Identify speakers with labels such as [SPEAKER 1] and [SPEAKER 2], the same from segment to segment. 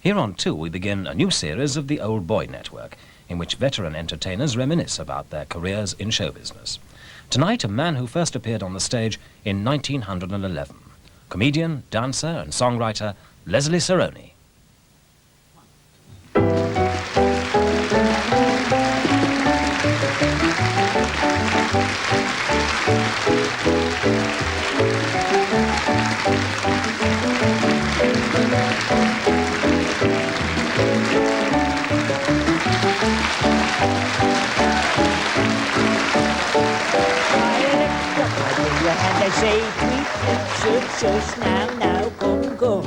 [SPEAKER 1] Here on 2 we begin a new series of the Old Boy Network, in which veteran entertainers reminisce about their careers in show business. Tonight, a man who first appeared on the stage in 1911. Comedian, dancer and songwriter Leslie Sarony.
[SPEAKER 2] And I say, tweet, shush, shush, now, come.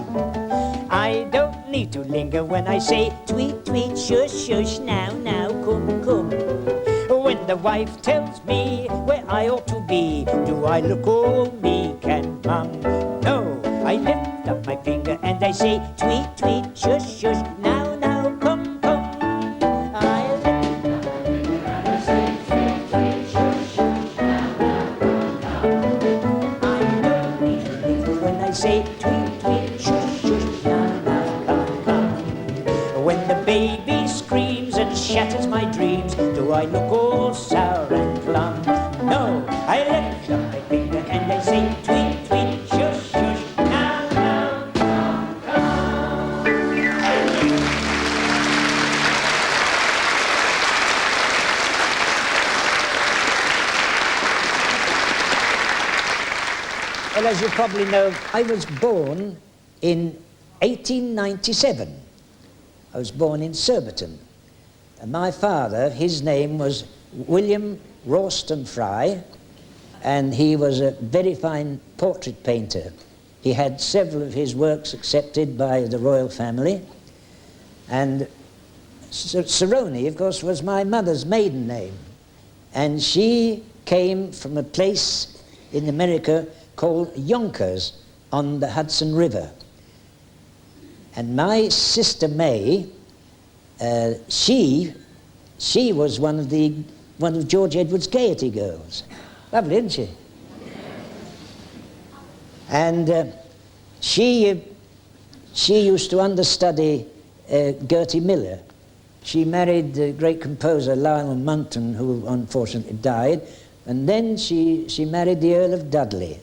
[SPEAKER 2] I don't need to linger when I say, tweet, shush, shush, now, come. When the wife tells me where I ought to be, do I look all meek and mum? No, I lift up my finger and I say, tweet, shush, shush, now, come. I lift up my finger and I say, tweet, shush, shush, say tweet, shush, shush, now, come. When the baby screams and shatters my dreams, do I look all sour and plumb? No, I lift up my finger and I say tweet, shush, shush, now, come. Well, as you probably know, I was born in 1897. I was born in Surbiton. And my father, his name was William Rawston Fry, and he was a very fine portrait painter. He had several of his works accepted by the royal family. And Sarony, of course, was my mother's maiden name. And she came from a place in America called Yonkers on the Hudson River. And my sister May, she was one of George Edwards' Gaiety girls. Lovely, isn't she? And she used to understudy Gertie Miller. She married the great composer Lionel Monckton, who unfortunately died, and then she married the Earl of Dudley.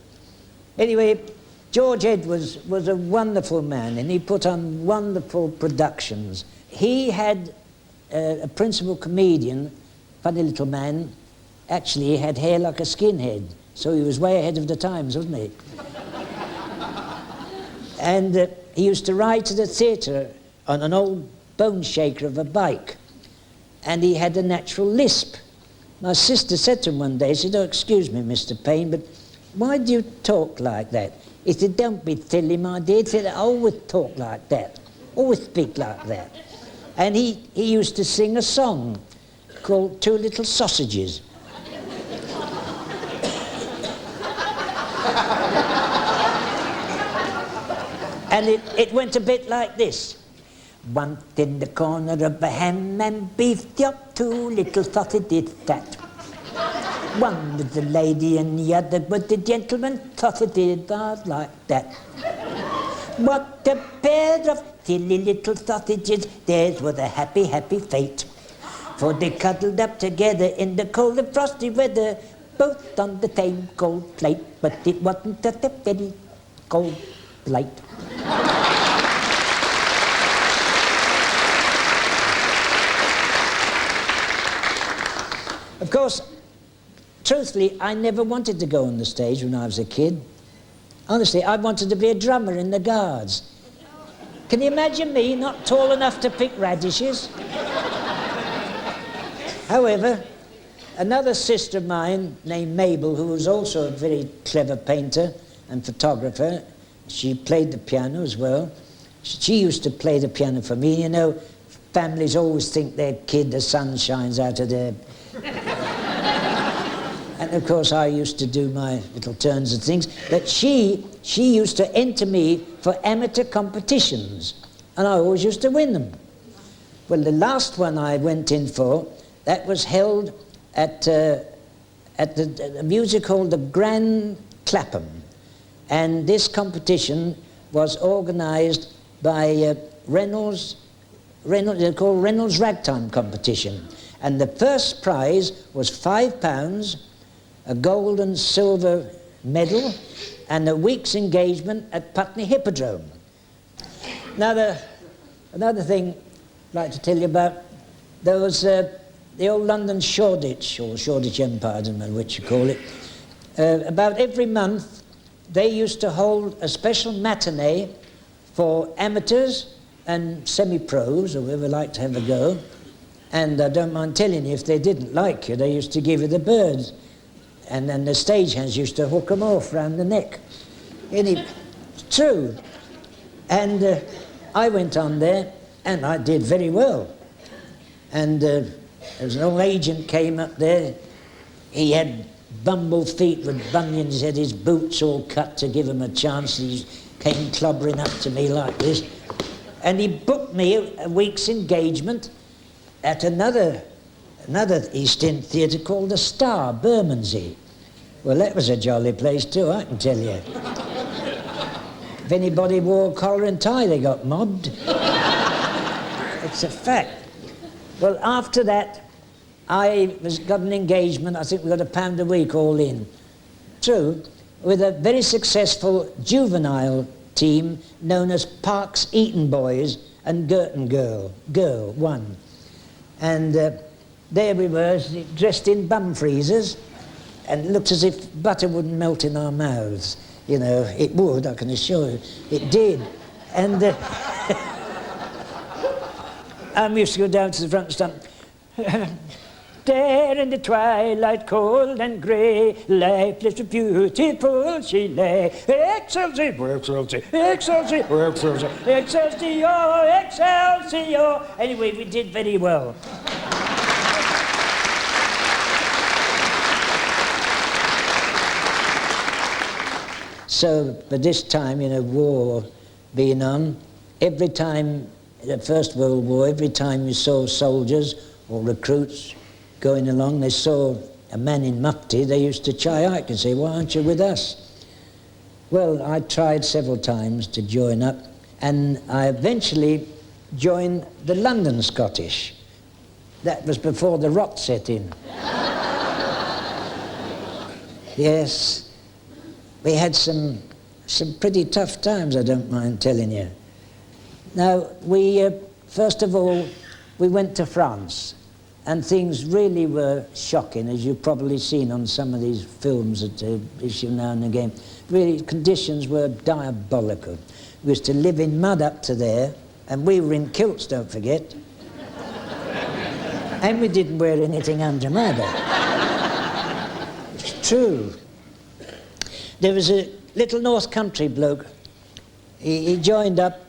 [SPEAKER 2] Anyway, George Edwards was a wonderful man, and he put on wonderful productions. He had a principal comedian, funny little man. Actually, he had hair like a skinhead, so he was way ahead of the times, wasn't he? And he used to ride to the theatre on an old bone shaker of a bike, and he had a natural lisp. My sister said to him one day, she said, "Oh, excuse me, Mr. Payne, but why do you talk like that?" He said, "Don't be silly, my dear." He said, "I always talk like that, always speak like that." And he used to sing a song called Two Little Sausages. And it went a bit like this. Once in the corner of a ham and beef shop, two little sausages sat. One was the lady and the other was the gentleman. Sausages are like that. What a pair of silly little sausages, theirs was a happy, happy fate. For they cuddled up together in the cold and frosty weather, both on the same cold plate, but it wasn't just a very cold plate. Of course, truthfully, I never wanted to go on the stage when I was a kid. Honestly, I wanted to be a drummer in the Guards. Can you imagine me not tall enough to pick radishes? However, another sister of mine named Mabel, who was also a very clever painter and photographer, she played the piano as well. She used to play the piano for me. You know, families always think their kid, the sun shines out of their... And of course I used to do my little turns and things, but she used to enter me for amateur competitions, and I always used to win them. Well, the last one I went in for, that was held at a music hall, the Grand Clapham, and this competition was organised by they're called Reynolds Ragtime Competition. And the first prize was £5, a gold and silver medal, and a week's engagement at Putney Hippodrome. Now, another thing I'd like to tell you about, there was the old London Shoreditch, or Shoreditch Empire, I don't know which you call it. About every month, they used to hold a special matinee for amateurs and semi-pros, or whoever liked to have a go. And I don't mind telling you, if they didn't like you, they used to give you the birds. And then the stagehands used to hook them off round the neck. True. And I went on there, and I did very well. And there was an old agent came up there. He had bumble feet with bunions. He had his boots all cut to give him a chance. He came clobbering up to me like this. And he booked me a week's engagement at another East End theatre called the Star, Bermondsey. Well, that was a jolly place too, I can tell you. If anybody wore collar and tie, they got mobbed. It's a fact. Well, after that, I got an engagement. I think we got £1 a week all in. True, with a very successful juvenile team known as Park's Eton Boys and Girton Girl one. And there we were, dressed in bum freezers, and it looked as if butter wouldn't melt in our mouths. You know, it would, I can assure you. It did. And I used to go down to the front stand. There in the twilight cold and grey, lifeless and beautiful she lay. Excelsior, Excelsior, Excelsior, Excelsior, Excelsior, Excelsior. Anyway, we did very well. So, but this time, you know, war being on, every time, the First World War, every time you saw soldiers or recruits going along, they saw a man in mufti, they used to chye-ike and say, why aren't you with us? Well, I tried several times to join up, and I eventually joined the London Scottish. That was before the rot set in. Yes. We had some pretty tough times, I don't mind telling you. Now, first of all, we went to France, and things really were shocking, as you've probably seen on some of these films that issue now and again. Really, conditions were diabolical. We used to live in mud up to there, and we were in kilts, don't forget. And we didn't wear anything under either. It's true. There was a little North Country bloke. He joined up,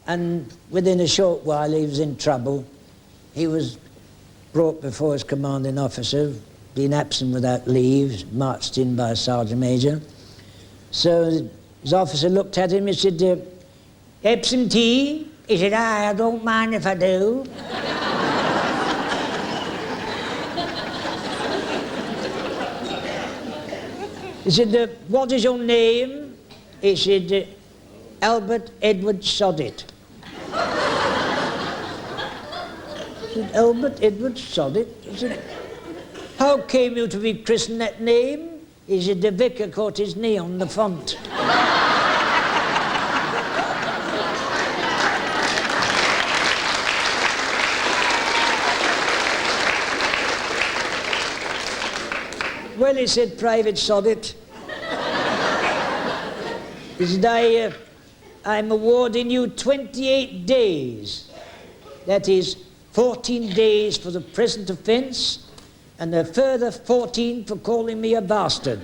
[SPEAKER 2] and within a short while he was in trouble. He was brought before his commanding officer, been absent without leave, marched in by a sergeant major. So his officer looked at him and said, absentee? He said, I don't mind if I do. He said, what is your name? He said, Albert Edward Soddit. I said, Albert Edward Soddit? He said, how came you to be christened that name? He said, the vicar caught his knee on the font. Well, he said, Private Soddit. He said, I'm awarding you 28 days. That is 14 days for the present offence and a further 14 for calling me a bastard.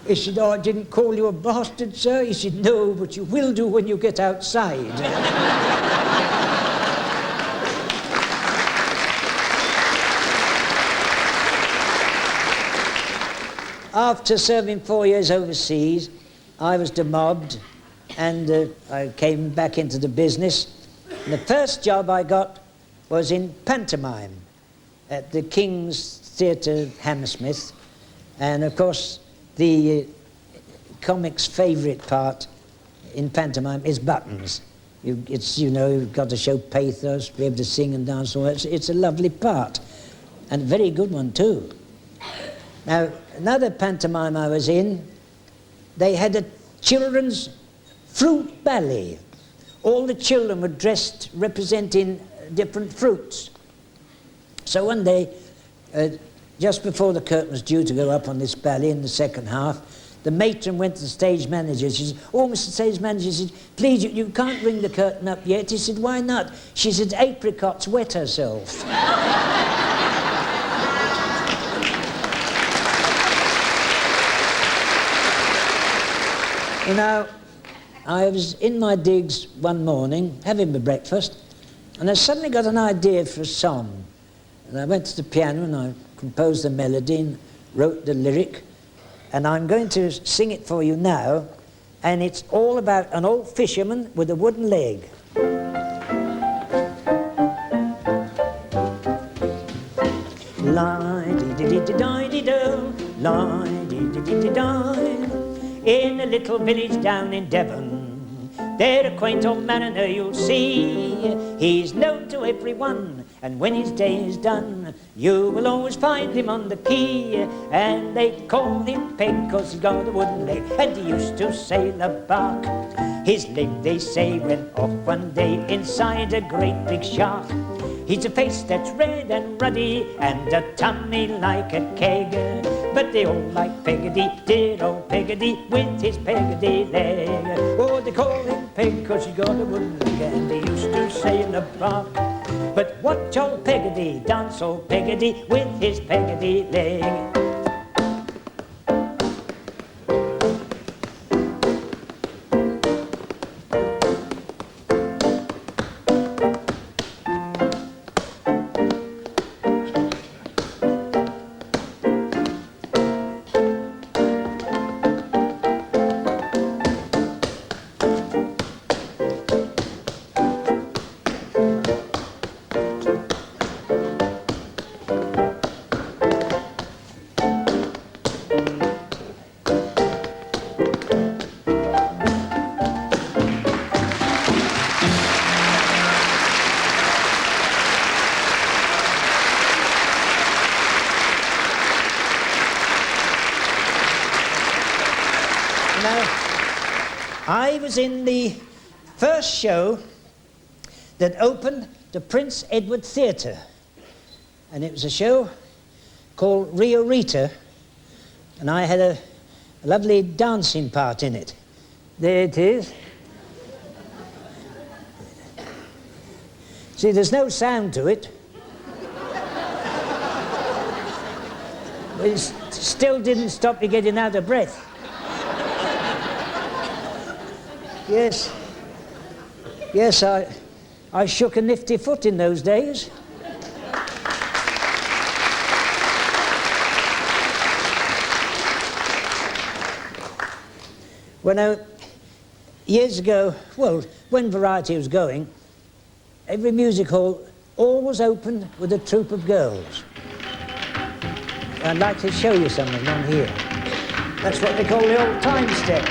[SPEAKER 2] He said, oh, I didn't call you a bastard, sir. He said, no, but you will do when you get outside. After serving 4 years overseas, I was demobbed, and I came back into the business. And the first job I got was in pantomime at the King's Theatre, Hammersmith. And of course, the comic's favourite part in pantomime is buttons. It's, you know, you've got to show pathos, be able to sing and dance. All that. It's a lovely part, and a very good one too. Now, another pantomime I was in, they had a children's fruit ballet. All the children were dressed representing different fruits. So one day, just before the curtain was due to go up on this ballet in the second half, the matron went to the stage manager. She said, "Oh, Mr. Stage Manager," she said, "please, you can't ring the curtain up yet." He said, "Why not?" She said, "Apricot's wet herself." You know, I was in my digs one morning, having my breakfast, and I suddenly got an idea for a song. And I went to the piano and I composed the melody and wrote the lyric, and I'm going to sing it for you now, and it's all about an old fisherman with a wooden leg. Lie-dee-dee-dee-dee-dee-do, lie-dee-dee-dee-dee-dee. In a little village down in Devon, there a quaint old mariner you'll see. He's known to everyone, and when his day is done, you will always find him on the quay. And they call him Peg 'cause he's got a wooden leg, and he used to sail a bark. His leg, they say, went off one day inside a great big shark. He's a face that's red and ruddy, and a tummy like a keg. But they all like Peggotty, dear old Peggotty, with his Peggotty leg. Oh, they call him Peg 'cause he's got a wooden leg, and he used to sail a bark. But watch old Peggotty, dance old Peggotty, with his Peggotty leg. I was in the first show that opened the Prince Edward Theatre, and it was a show called Rio Rita, and I had a lovely dancing part in it. There it is. See, there's no sound to it, but it still didn't stop you getting out of breath. Yes, I shook a nifty foot in those days. Well, now, years ago, well, when Variety was going, every music hall always opened with a troupe of girls. I'd like to show you something on here. That's what they call the old time step.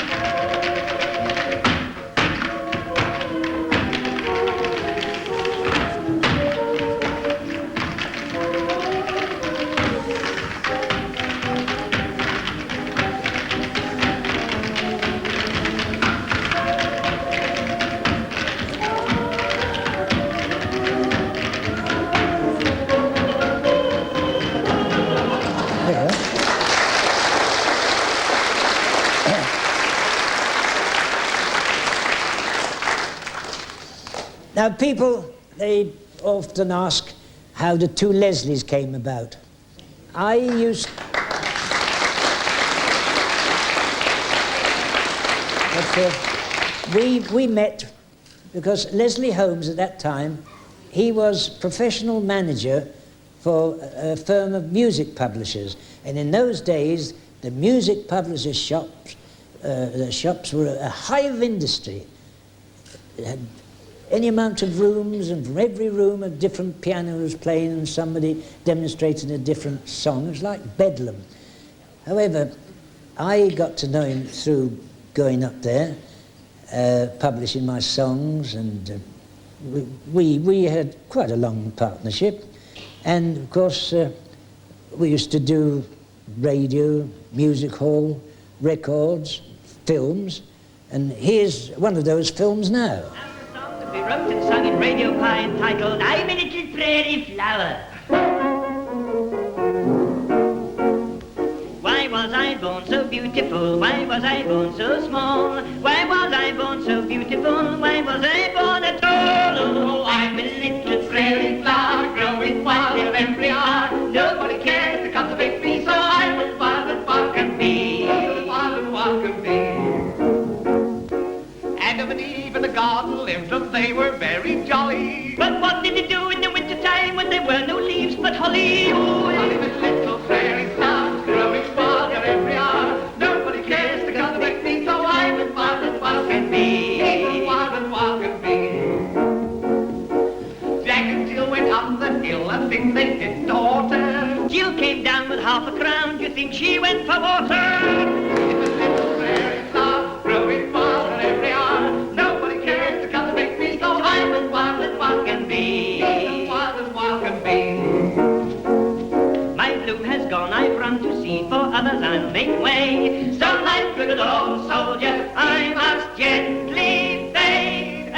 [SPEAKER 2] Now, people, they often ask how the two Leslies came about. We met because Leslie Holmes at that time, he was professional manager for a firm of music publishers. And in those days, the music publishers' shops, the shops were a hive of industry. It had any amount of rooms, and from every room a different piano was playing and somebody demonstrating a different song. It was like bedlam. However, I got to know him through going up there, publishing my songs, and we had quite a long partnership. And of course, we used to do radio, music hall, records, films, and here's one of those films now.
[SPEAKER 3] A song that we wrote and sung in Radio Pie entitled I'm a Little Prairie Flower. Why was I born so beautiful? Why was I born so small? Why was I born so beautiful? Why was I born at all? Oh, I'm a little prairie flower, growing wild till every hour. Nobody cares to cultivate me, so I will wild and wild can be. Wild and wild can be. Adam and Eve in the garden lived and they were very jolly. But what did they do in the winter time when there were no leaves but holly? Oh, I'm a little prairie flower, growing wild at every hour. Nobody cares to cultivate me, so I'm as wild can be. Wild and wild can be. Jack and Jill went up the hill and things they didn't alter. Jill came down with half a crown. Do you think she went for water? It's a little prairie flower, growing wild at every hour. Nobody cares to cultivate me, so I'm as wild can be. Wild as wild can be. My bloom has gone, I've run to sea, for others I'll make way. So like a good old soldier, I must gently fade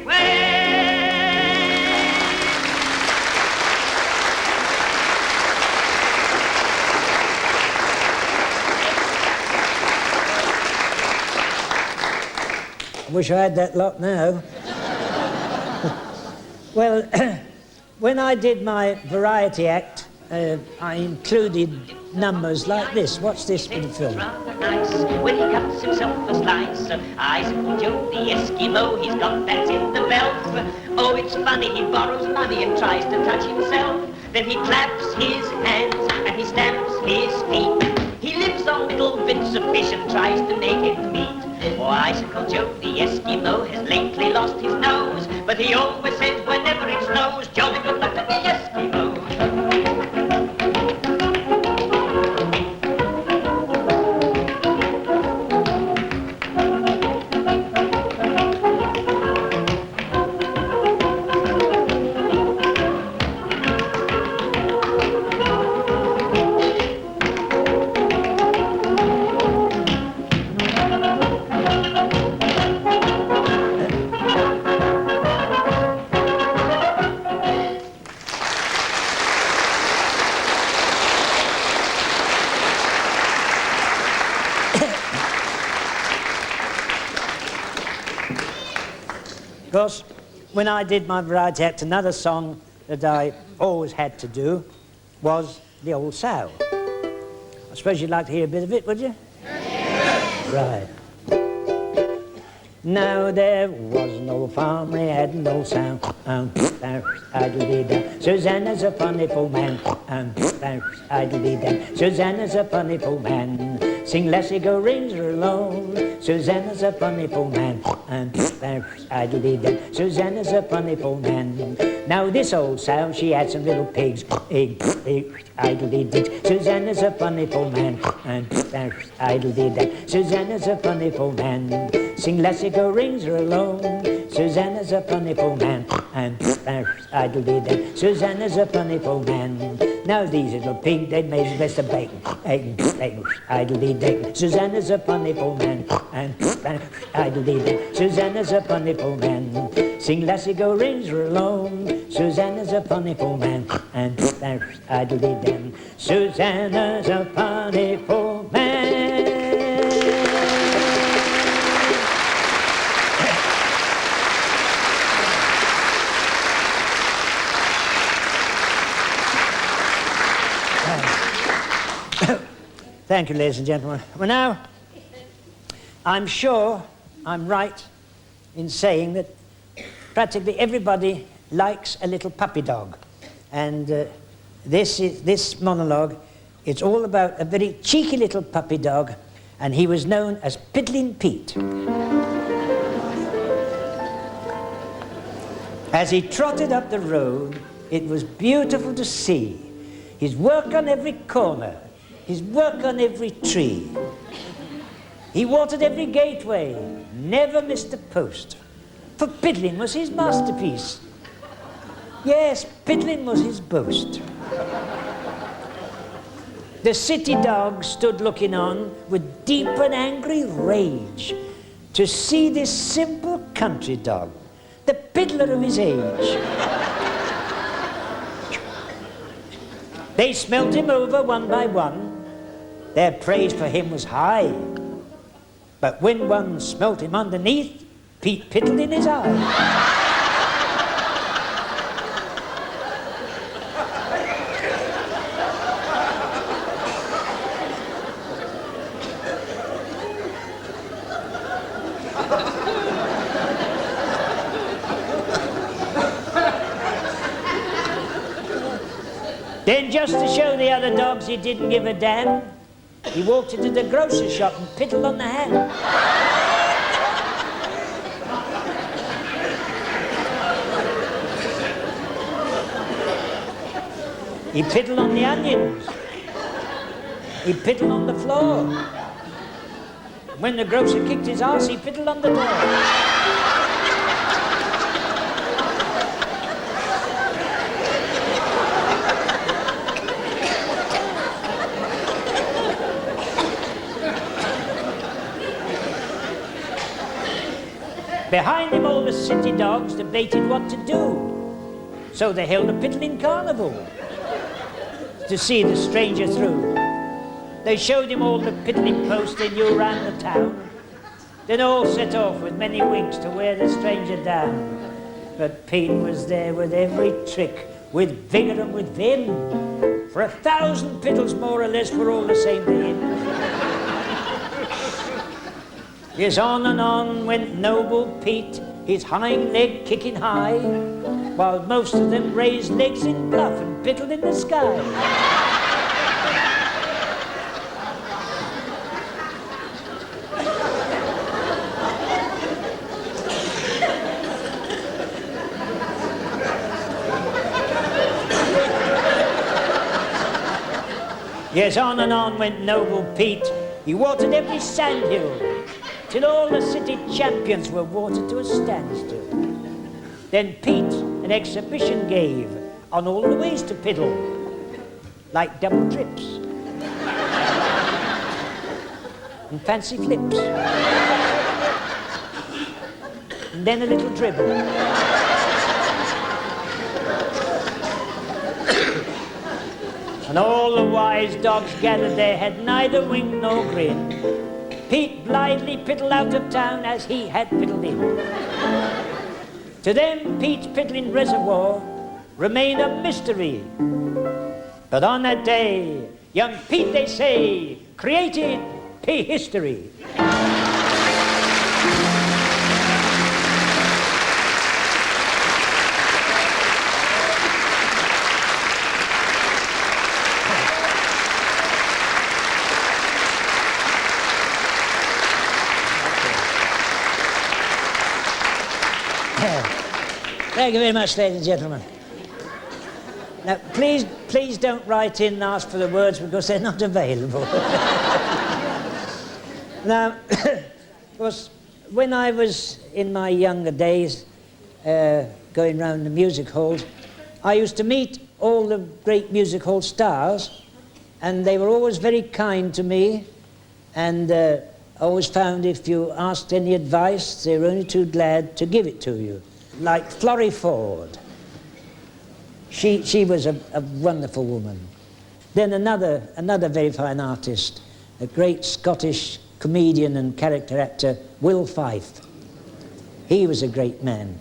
[SPEAKER 3] away.
[SPEAKER 2] I wish I had that lot now. Well, when I did my variety act, I included numbers like this. Watch this for the film.
[SPEAKER 3] Nice when he cuts himself a slice of Icicle Joe the Eskimo. He's got that in the belt. Oh, it's funny, he borrows money and tries to touch himself. Then he claps his hands and he stamps his feet. He lives on little bits of fish and tries to make it meat. Oh, Icicle Joe the Eskimo has lately lost his nose, but he always says whenever it snows, jolly good luck to the Eskimo.
[SPEAKER 2] Of course, when I did my variety act, another song that I always had to do was The Old Sow. I suppose you'd like to hear a bit of it, would you? Yes. Right. Now there was an old farmer, he had an old sow. Susanna's a funny full man. Susanna's a funny full man. Sing Lassie go rings her alone. Susanna's a funny full man. Susanna's a funny full man. Now this old sow, she had some little pigs. Susanna's a funny full man. Susanna's a funny full man. Sing Lassie go rings her alone. Susanna's a funny full man. Susanna's a funny full man. Now these little pigs, they made the best of bacon. Susanna's a funny full man. Susanna's a funny full man. Sing Lassie go rings her alone. Susanna's a funny full man. Susanna's a funny full man. Thank you, ladies and gentlemen. Well, now, I'm sure I'm right in saying that practically everybody likes a little puppy dog. And this monologue, it's all about a very cheeky little puppy dog, and he was known as Piddling Pete. As he trotted up the road, it was beautiful to see. His work on every corner, his work on every tree. He watered every gateway, never missed a post. For piddling was his masterpiece. Yes, piddling was his boast. The city dog stood looking on with deep and angry rage to see this simple country dog, the piddler of his age. They smelt him over one by one. Their praise for him was high. But when one smelt him underneath, Pete piddled in his eye. Then, just to show the other dogs he didn't give a damn, he walked into the grocer's shop and piddled on the ham. He piddled on the onions. He piddled on the floor. When the grocer kicked his arse, he piddled on the door. Behind him all the city dogs debated what to do. So they held a piddling carnival to see the stranger through. They showed him all the piddling posts they knew around the town. Then all set off with many winks to wear the stranger down. But Pete was there with every trick, with vigour and with vim. For 1,000 piddles more or less were all the same to him. Yes, on and on went noble Pete, his hind leg kicking high, while most of them raised legs in bluff and piddled in the sky. Yes, on and on went noble Pete. He watered every sandhill, till all the city champions were watered to a standstill. Then Pete an exhibition gave on all the ways to piddle, like double trips and fancy flips, and then a little dribble. And all the wise dogs gathered there had neither wink nor grin. Pete blithely piddled out of town as he had piddled in. To them, Pete's piddling reservoir remained a mystery. But on that day, young Pete, they say, created P-history. Thank you very much, ladies and gentlemen. Now, please don't write in and ask for the words because they're not available. Now, of course, when I was in my younger days going round the music halls, I used to meet all the great music hall stars, and they were always very kind to me, and I always found if you asked any advice, they were only too glad to give it to you. Like Florrie Ford. She was a wonderful woman. Then another very fine artist, a great Scottish comedian and character actor, Will Fife. He was a great man.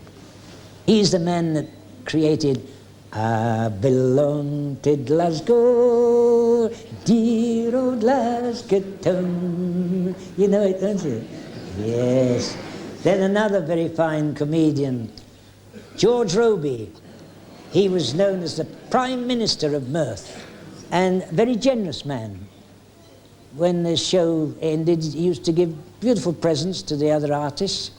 [SPEAKER 2] He's the man that created I belong to Glasgow, dear old Glasgow town. You know it, don't you? Yes. Then another very fine comedian, George Robey. He was known as the Prime Minister of Mirth, and a very generous man. When the show ended, he used to give beautiful presents to the other artists,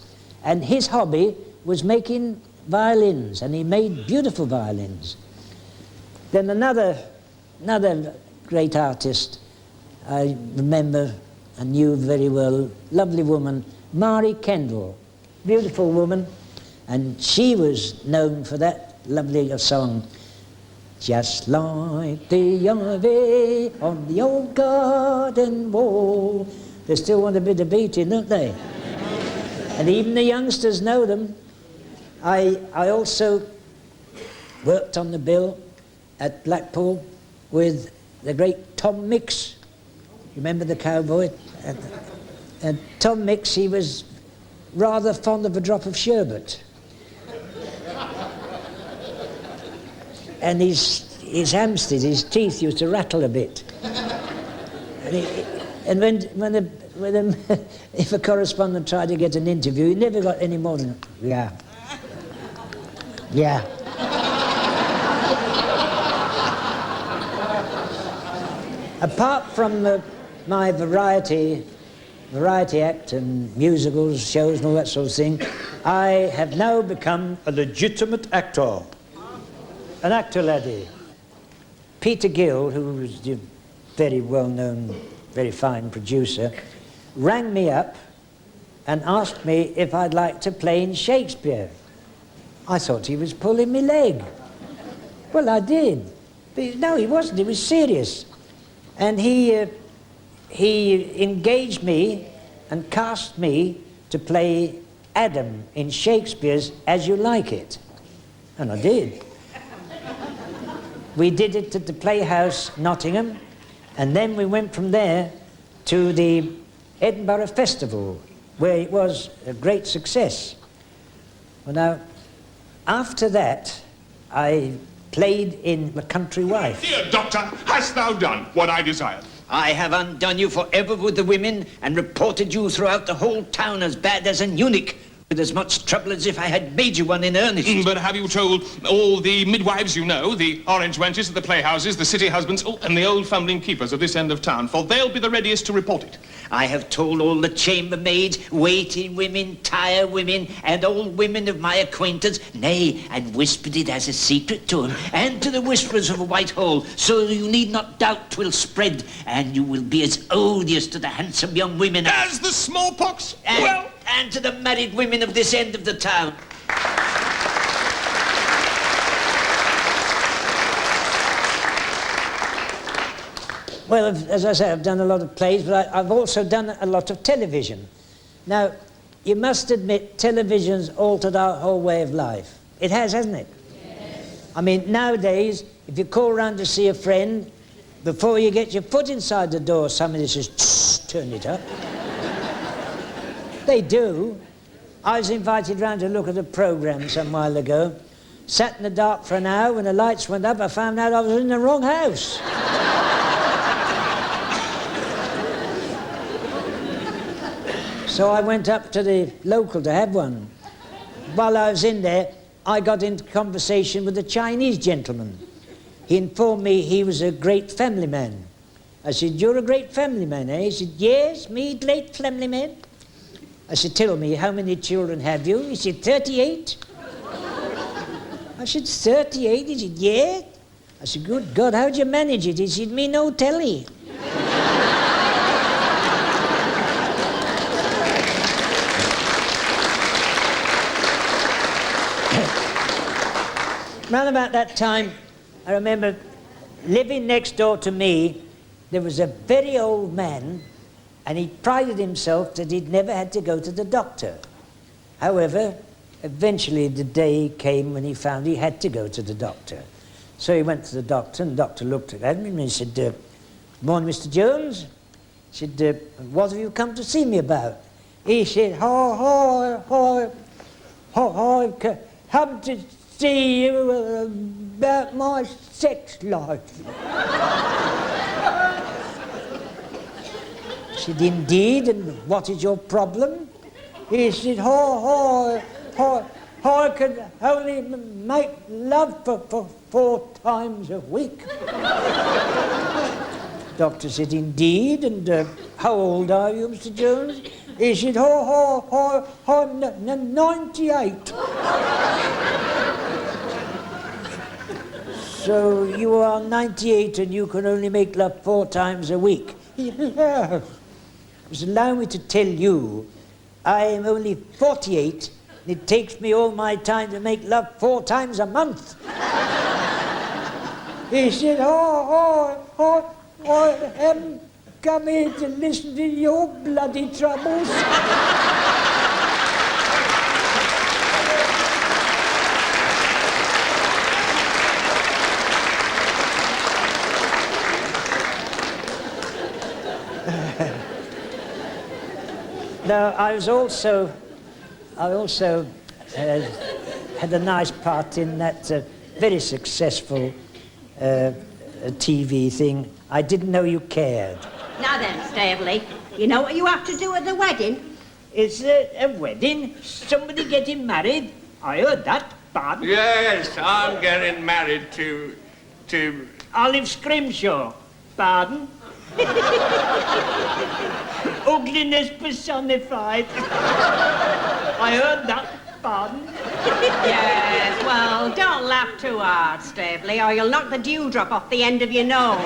[SPEAKER 2] and his hobby was making violins, and he made beautiful violins. Then another great artist I remember I knew very well, lovely woman, Mary Kendall, beautiful woman, and she was known for that lovely song, just like the ivy on the old garden wall. They still want a bit of beating, don't they? And even the youngsters know them. I also worked on the bill at Blackpool with the great Tom Mix. Remember the cowboy? And Tom Mix, he was rather fond of a drop of sherbet. And his hamsters, his teeth used to rattle a bit. And when if a correspondent tried to get an interview, he never got any more than, yeah. Apart from my variety act and musicals, shows and all that sort of thing, I have now become a legitimate actor. An actor laddie. Peter Gill, who was a very well-known, very fine producer, rang me up and asked me if I'd like to play in Shakespeare. I thought he was pulling me leg. Well, I did. But no, he wasn't. He was serious. And he engaged me and cast me to play Adam in Shakespeare's As You Like It. And I did. We did it at the Playhouse, Nottingham, and then we went from there to the Edinburgh Festival, where it was a great success. Well, now, after that, I played in The Country Wife.
[SPEAKER 4] Dear Doctor, hast thou done what I desired?
[SPEAKER 5] I have undone you forever with the women and reported you throughout the whole town as bad as an eunuch, with as much trouble as if I had made you one in earnest.
[SPEAKER 4] But have you told all the midwives you know, the orange wenches at the playhouses, the city husbands, and the old fumbling keepers of this end of town? For they'll be the readiest to report it.
[SPEAKER 5] I have told all the chambermaids, waiting women, tire women, and old women of my acquaintance, nay, and whispered it as a secret to them, and to the whisperers of Whitehall, so you need not doubt 'twill spread, and you will be as odious to the handsome young women
[SPEAKER 4] as the smallpox?
[SPEAKER 5] And to the married women of this end of the town.
[SPEAKER 2] Well, as I say, I've done a lot of plays, but I've also done a lot of television. Now, you must admit, television's altered our whole way of life. It has, hasn't it? Yes. I mean, nowadays, if you call round to see a friend, before you get your foot inside the door, somebody says, turn it up. They do. I was invited round to look at a programme some while ago. Sat in the dark for an hour. When the lights went up, I found out I was in the wrong house. So I went up to the local to have one. While I was in there, I got into conversation with a Chinese gentleman. He informed me he was a great family man. I said, you're a great family man, eh? He said, yes, me great family man. I said, tell me, how many children have you? He said, 38. I said, 38? He said, yeah. I said, good God, how'd you manage it? He said, me no telly. Round about that time, I remember living next door to me, there was a very old man, and he prided himself that he'd never had to go to the doctor. However, eventually the day came when he found he had to go to the doctor. So he went to the doctor, and the doctor looked at him and he said, morning, Mr. Jones. He said, what have you come to see me about? He said, I've come to see you about my sex life. I said, indeed, and what is your problem? He said, I can only make love for 4 times a week. Doctor said, indeed, and how old are you, Mr. Jones? He said, I'm 98. So you are 98 and you can only make love 4 times a week? Yeah. Just allow me to tell you, I am only 48, and it takes me all my time to make love 4 times a month. He said, I haven't come here to listen to your bloody troubles. No, I also had a nice part in that very successful TV thing. I didn't know you cared.
[SPEAKER 6] Now then, Staveley, you know what you have to do at the wedding?
[SPEAKER 2] Is there a wedding? Somebody getting married? I heard that, pardon?
[SPEAKER 7] Yes, I'm getting married to...
[SPEAKER 2] Olive Scrimshaw, pardon? Ugliness personified. I heard that, pardon?
[SPEAKER 6] Yes, well, don't laugh too hard, Staveley, or you'll knock the dewdrop off the end of your nose.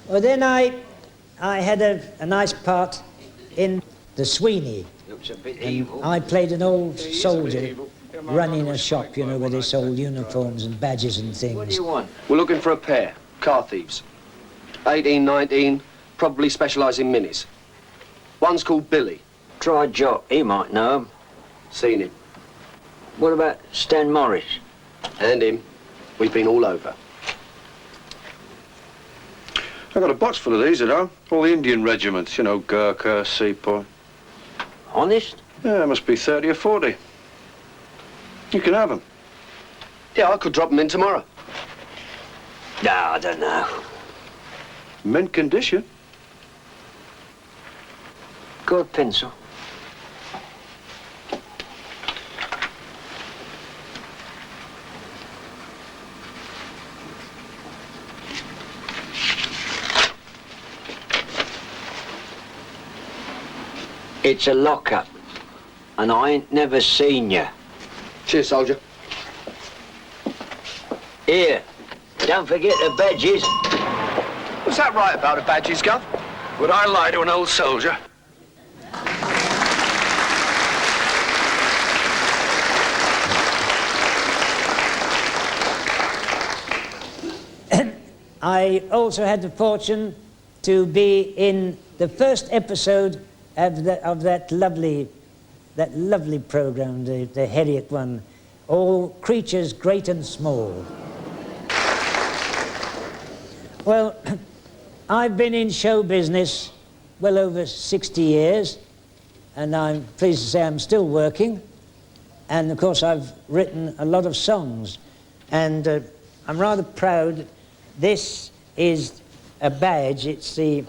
[SPEAKER 2] Well, then I had a nice part in The Sweeney.
[SPEAKER 5] Looks a bit
[SPEAKER 2] And
[SPEAKER 5] evil.
[SPEAKER 2] I played an old soldier running a shop, you know, where they sold uniforms and badges and things.
[SPEAKER 5] What do you want?
[SPEAKER 8] We're looking for a pair, car thieves. 18, 19, probably specialise in minis. One's called Billy.
[SPEAKER 5] Try Jock. He might know him.
[SPEAKER 8] Seen him.
[SPEAKER 5] What about Stan Morris?
[SPEAKER 8] And him. We've been all over.
[SPEAKER 9] I've got a box full of these at home. All the Indian regiments, you know, Gurkha, Sepoy.
[SPEAKER 5] Honest?
[SPEAKER 9] Yeah, there must be 30 or 40. You can have them.
[SPEAKER 8] Yeah, I could drop them in tomorrow.
[SPEAKER 5] No, I don't know.
[SPEAKER 9] Mint condition.
[SPEAKER 5] Got a pencil? It's a lock-up, and I ain't never seen you.
[SPEAKER 8] Cheers, soldier.
[SPEAKER 5] Here, don't forget the badges.
[SPEAKER 8] Was that right about the badges, Gov?
[SPEAKER 9] Would I lie to an old soldier?
[SPEAKER 2] I also had the fortune to be in the first episode of that lovely program, the Herrick one, All Creatures Great and Small. Well, I've been in show business well over 60 years, and I'm pleased to say I'm still working. And of course, I've written a lot of songs, and I'm rather proud. This is a badge. It's the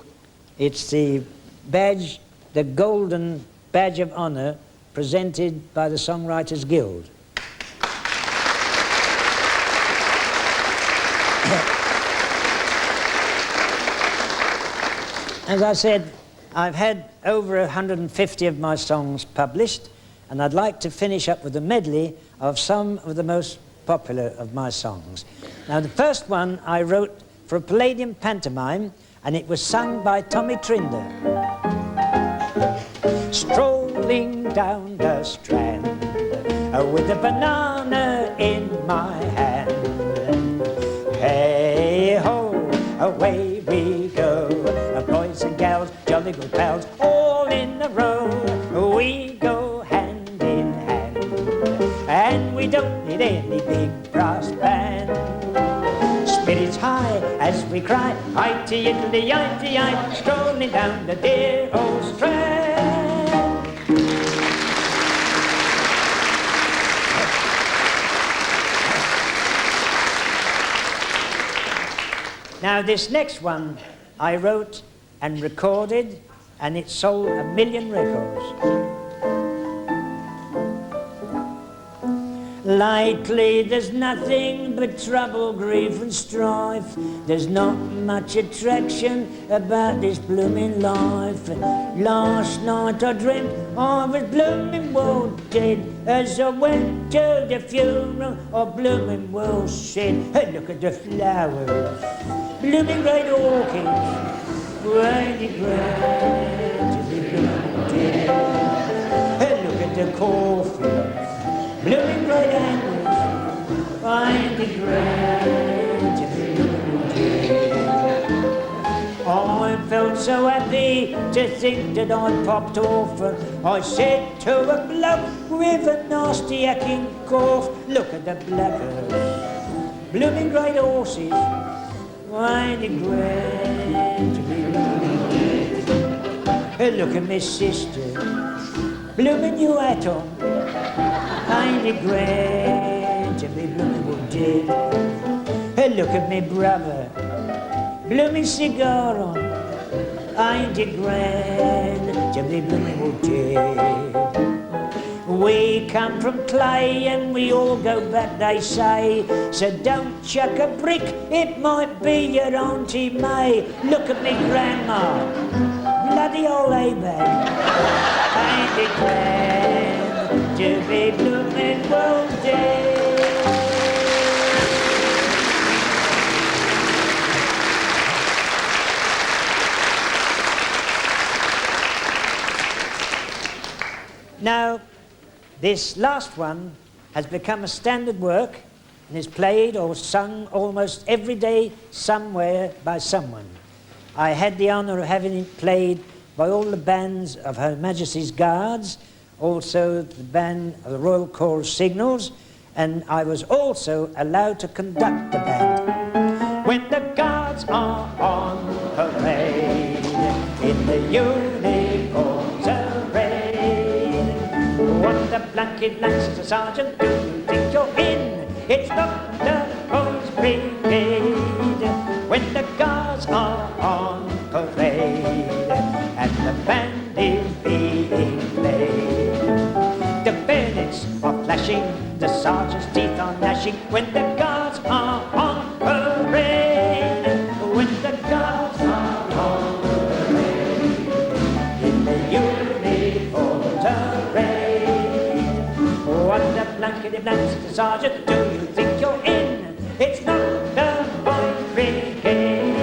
[SPEAKER 2] badge, the Golden Badge of Honor, presented by the Songwriters Guild. As I said, I've had over 150 of my songs published, and I'd like to finish up with a medley of some of the most popular of my songs. Now, the first one I wrote for a Palladium pantomime, and it was sung by Tommy Trinder. Strolling down the Strand with a banana in my hand. Hey ho, away we go, boys and gals, jolly good pals, all in a row. We go hand in hand, and we don't need any big brass band. Spirits high as we cry, "Itty-iddly-itty-ite," strolling down the dear old Strand. Now, this next one I wrote and recorded, and it sold 1 million records. Lately there's nothing but trouble, grief and strife. There's not much attraction about this blooming life. Last night I dreamt I was blooming well dead. As I went to the funeral of blooming well said, hey, look at the flowers, blooming great orchids, rainy grand to be blooming dead. Hey, look at the coffin, blooming great angles, find the grand to be blooming dead. I felt so happy to think that I'd popped off. I said to a bloke with a nasty hacking cough, look at the blackers, blooming great horses, find the grand to be blooming dead. Hey, look at my sister, blooming new hat on, ain't it grand to be blooming dead? Hey, look at me brother, blooming cigar on, ain't it grand to be blooming dead? We come from clay and we all go back, they say, so don't chuck a brick, it might be your Auntie May. Look at me grandma, bloody old A-bag, ain't it grand to be blooming well dead? Now, this last one has become a standard work and is played or sung almost every day somewhere by someone. I had the honour of having it played by all the bands of Her Majesty's Guards, also the band of the Royal Corps Signals, and I was also allowed to conduct the band. When the Guards are on parade, in the uniforms arrayed, what the blanket likes the sergeant, do you think you're in? It's not the Boys' Brigade. When the Guards are on parade and the band is being played, the bayonets are flashing, the sergeant's teeth are gnashing. When the Guards are on parade, when the Guards are on parade, in the uniforms arrayed, what the blankety blanks the sergeant, do you think you're in? It's not the Boys' Brigade.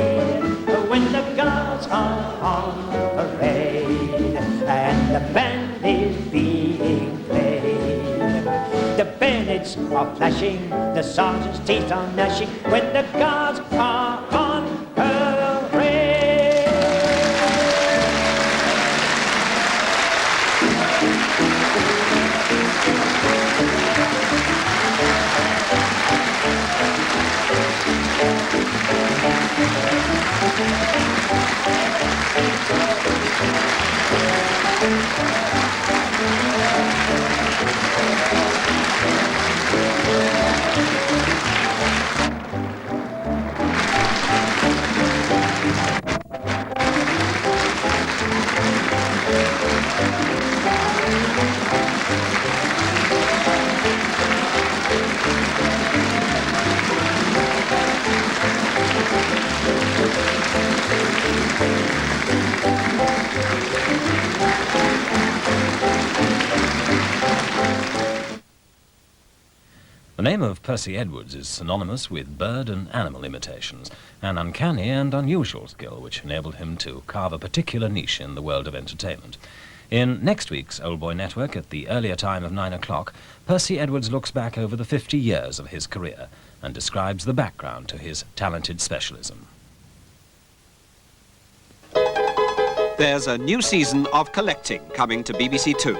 [SPEAKER 2] When the Guards are on parade and the band is being played, the bayonets are flashing, the sergeant's teeth are gnashing. When the Guards are on parade.
[SPEAKER 1] The name of Percy Edwards is synonymous with bird and animal imitations, an uncanny and unusual skill which enabled him to carve a particular niche in the world of entertainment. In next week's Old Boy Network at the earlier time of 9 o'clock, Percy Edwards looks back over the 50 years of his career and describes the background to his talented specialism.
[SPEAKER 10] There's a new season of Collecting coming to BBC Two.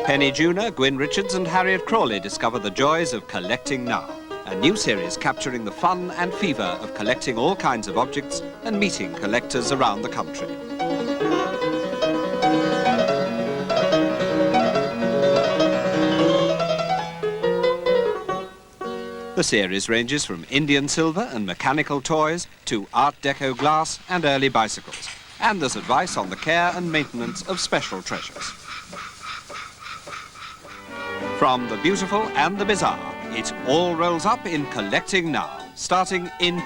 [SPEAKER 10] Penny Junor, Gwyn Richards and Harriet Crawley discover the joys of collecting now. A new series capturing the fun and fever of collecting all kinds of objects and meeting collectors around the country. The series ranges from Indian silver and mechanical toys to Art Deco glass and early bicycles. And there's advice on the care and maintenance of special treasures. From the beautiful and the bizarre, it all rolls up in Collecting Now, starting in